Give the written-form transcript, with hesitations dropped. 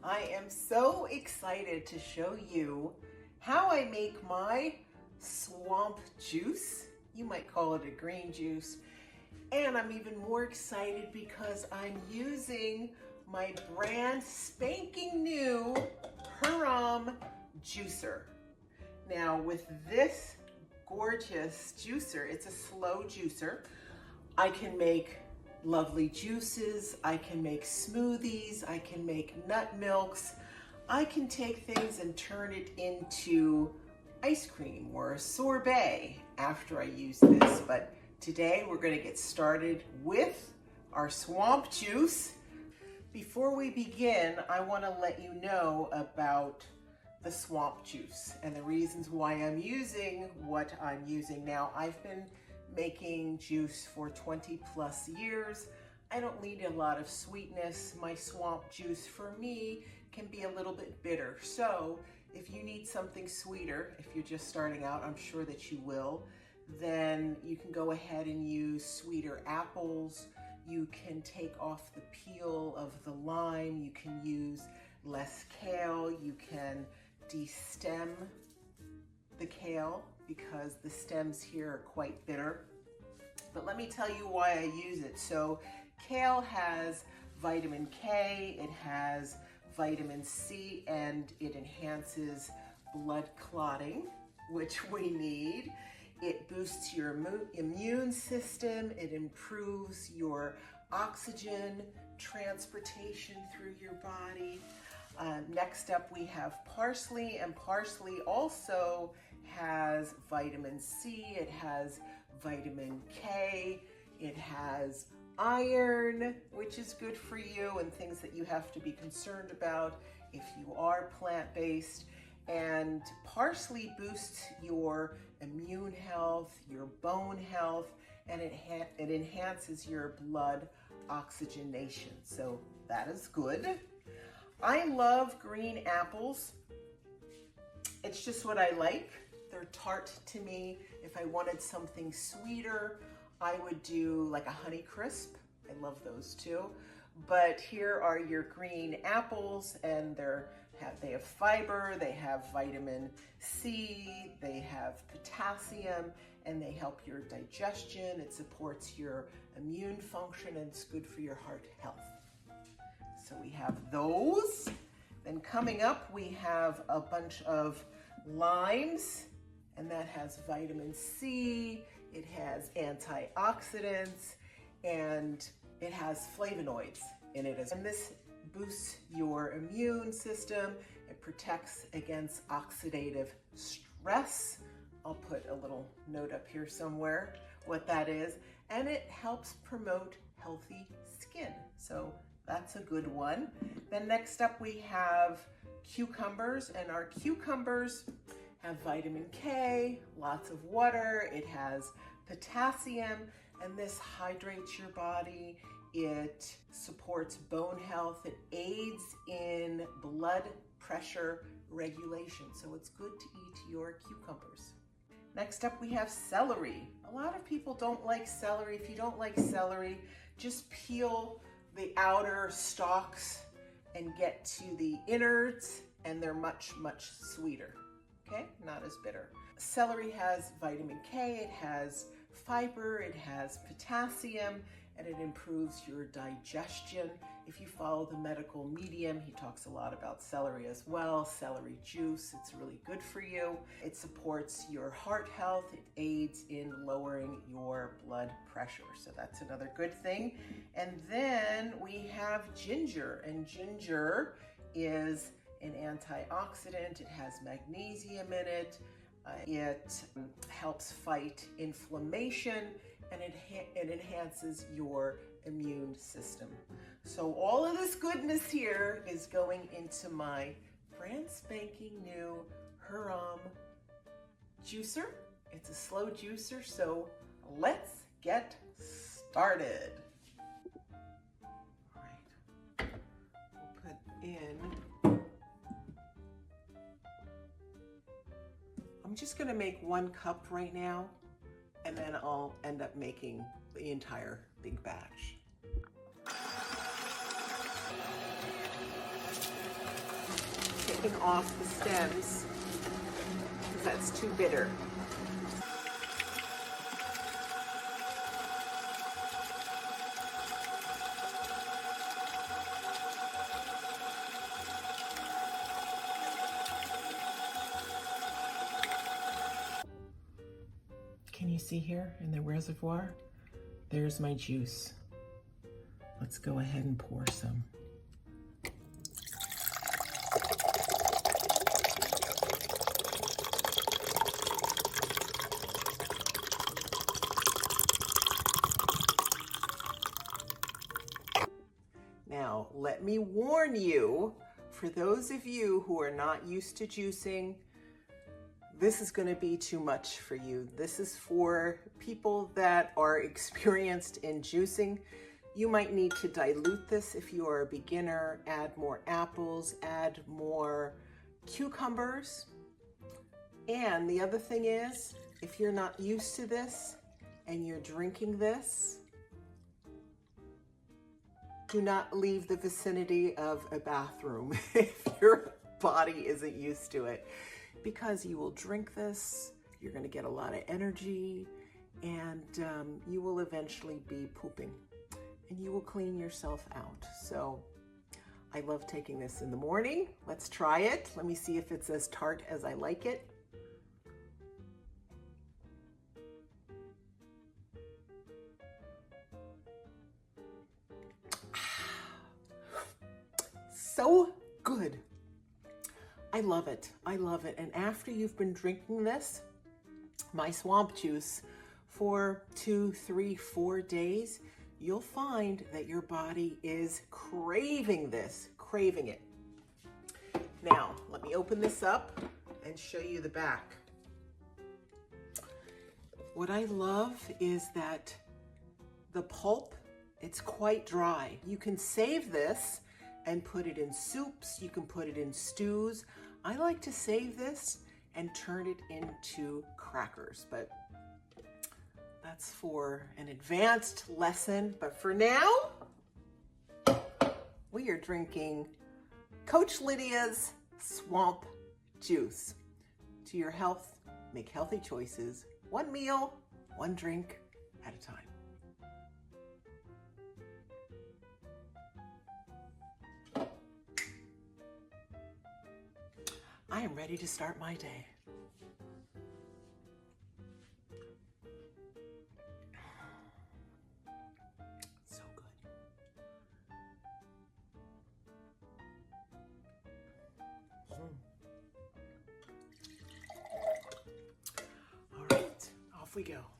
I am so excited to show you how I make my swamp juice. You might call it a green juice. And I'm even more excited because I'm using my brand spanking new Hurom juicer. Now with this gorgeous juicer, it's a slow juicer, I can make lovely juices, I can make smoothies, I can make nut milks, I can take things and turn it into ice cream or a sorbet after I use this. But today we're going to get started with our swamp juice. Before we begin, I want to let you know about the swamp juice and the reasons why I'm using what I'm using now. I've been making juice for 20 plus years. I don't need a lot of sweetness. My swamp juice for me can be a little bit bitter. So if you need something sweeter, if you're just starting out, I'm sure that you will, then you can go ahead and use sweeter apples. You can take off the peel of the lime. You can use less kale. You can de-stem the kale because the stems here are quite bitter. But let me tell you why I use it. So kale has vitamin K, it has vitamin C, and it enhances blood clotting, which we need. It boosts your immune system, it improves your oxygen transportation through your body. Next up we have parsley, and parsley also has vitamin C, it has vitamin K, it has iron, which is good for you and things that you have to be concerned about if you are plant-based. And parsley boosts your immune health, your bone health, and it enhances your blood oxygenation. So that is good. I love green apples. It's just what I like. They're tart to me. If I wanted something sweeter, I would do like a Honey Crisp. I love those too. But here are your green apples, and they have fiber, they have vitamin C, they have potassium, and they help your digestion. It supports your immune function, and it's good for your heart health. So we have those. Then coming up, we have a bunch of limes, and that has vitamin C, it has antioxidants, and it has flavonoids in it. And this boosts your immune system. It protects against oxidative stress. I'll put a little note up here somewhere what that is. And it helps promote healthy skin. So that's a good one. Then next up we have cucumbers, and our cucumbers have vitamin K, lots of water, it has potassium, and this hydrates your body. It supports bone health. It aids in blood pressure regulation. So it's good to eat your cucumbers. Next up, we have celery. A lot of people don't like celery. If you don't like celery, just peel the outer stalks and get to the innards, and they're much, much sweeter. Okay, not as bitter. Celery has vitamin K, it has fiber, it has potassium, and it improves your digestion. If you follow the medical medium, he talks a lot about celery as well. Celery juice, it's really good for you. It supports your heart health. It aids in lowering your blood pressure. So that's another good thing. And then we have ginger, and ginger is an antioxidant. It has magnesium in it. It helps fight inflammation, and it enhances your immune system. So all of this goodness here is going into my brand spanking new Hurom juicer. It's a slow juicer, so let's get started. All right, we'll put in, I'm just gonna make 1 cup right now, and then I'll end up making the entire big batch. taking off the stems because that's too bitter. Can you see here in the reservoir? There's my juice. Let's go ahead and pour some. Now, let me warn you, for those of you who are not used to juicing, this is going to be too much for you. This is for people that are experienced in juicing. You might need to dilute this if you are a beginner, add more apples, add more cucumbers. And the other thing is, if you're not used to this and you're drinking this, do not leave the vicinity of a bathroom if your body isn't used to it, because you will drink this, you're going to get a lot of energy, and you will eventually be pooping, and you will clean yourself out. So I love taking this in the morning. Let's try it. Let me see if it's as tart as I like it. So good. I love it. I love it. And after you've been drinking this, my swamp juice, for 2, 3, 4 days, you'll find that your body is craving this, craving it. Now, let me open this up and show you the back. What I love is that the pulp, it's quite dry. You can save this and put it in soups, you can put it in stews. I like to save this and turn it into crackers, but that's for an advanced lesson. But for now, we are drinking Coach Lydia's swamp juice. To your health, make healthy choices, one meal, one drink at a time. I am ready to start my day. So good. All right, off we go.